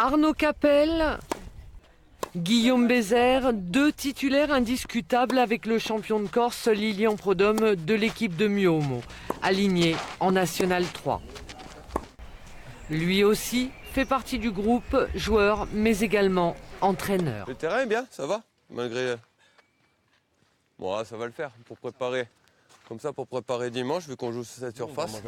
Arnaud Capel, Guillaume Bézère, deux titulaires indiscutables avec le champion de Corse Lilian Prodhomme de l'équipe de Muomo, aligné en National 3. Lui aussi fait partie du groupe, joueur mais également entraîneur. Le terrain est bien, ça va, malgré... Bon, ça va le faire pour préparer. Comme ça, pour préparer dimanche, vu qu'on joue sur cette surface.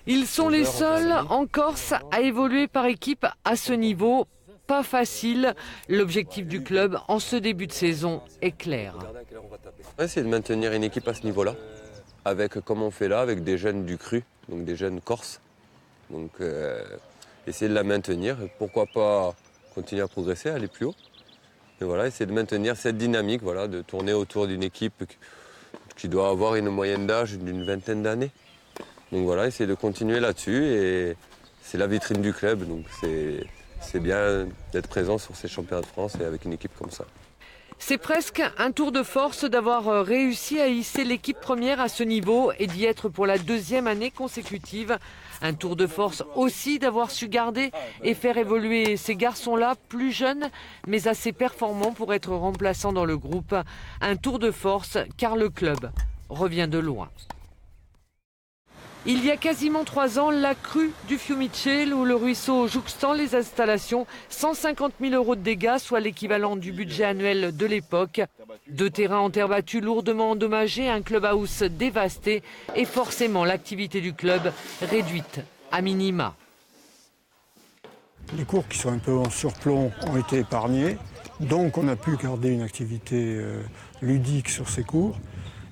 Ils sont les seuls en Corse à évoluer par équipe à ce niveau. Pas facile. L'objectif du club en ce début de saison est clair. C'est de maintenir une équipe à ce niveau-là, avec, comme on fait là, avec des jeunes du cru, donc des jeunes corses. Donc, essayer de la maintenir. Pourquoi pas continuer à progresser, aller plus haut. Et voilà, essayer de maintenir cette dynamique, voilà, de tourner autour d'une équipe qui doit avoir une moyenne d'âge d'une vingtaine d'années. Donc voilà, essayer de continuer là-dessus et c'est la vitrine du club, donc c'est bien d'être présent sur ces championnats de France et avec une équipe comme ça. C'est presque un tour de force d'avoir réussi à hisser l'équipe première à ce niveau et d'y être pour la deuxième année consécutive. Un tour de force aussi d'avoir su garder et faire évoluer ces garçons-là, plus jeunes mais assez performants pour être remplaçants dans le groupe. Un tour de force car le club revient de loin. Il y a quasiment 3 ans, la crue du Fiumicelle où le ruisseau jouxtant les installations, 150 000 € de dégâts, soit l'équivalent du budget annuel de l'époque. 2 terrains en terre battue lourdement endommagés, un clubhouse dévasté et forcément l'activité du club réduite à minima. Les cours qui sont un peu en surplomb ont été épargnés, donc on a pu garder une activité ludique sur ces cours.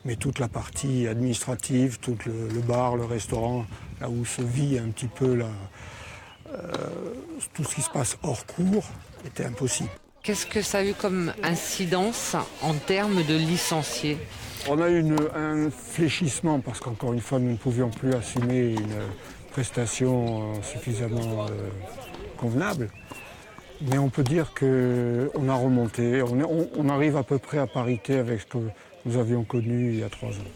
Mais toute la partie administrative, tout le bar, le restaurant, là où se vit un petit peu tout ce qui se passe hors cours, était impossible. Qu'est-ce que ça a eu comme incidence en termes de licenciés? On a eu un fléchissement parce qu'encore une fois, nous ne pouvions plus assumer une prestation suffisamment convenable. Mais on peut dire qu'on a remonté, on arrive à peu près à parité avec ce que nous avions connu il y a 3 ans.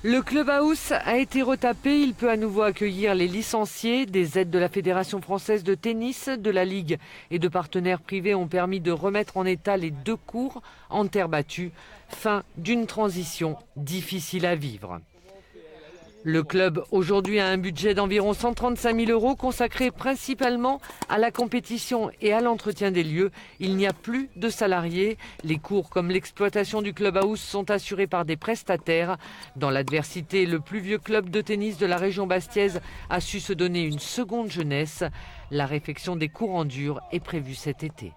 Le clubhouse a été retapé, il peut à nouveau accueillir les licenciés. Des aides de la Fédération française de tennis, de la Ligue et de partenaires privés ont permis de remettre en état les 2 cours en terre battue. Fin d'une transition difficile à vivre. Le club aujourd'hui a un budget d'environ 135 000 € consacré principalement à la compétition et à l'entretien des lieux. Il n'y a plus de salariés. Les cours comme l'exploitation du clubhouse sont assurés par des prestataires. Dans l'adversité, le plus vieux club de tennis de la région bastiaise a su se donner une seconde jeunesse. La réfection des cours en dur est prévue cet été.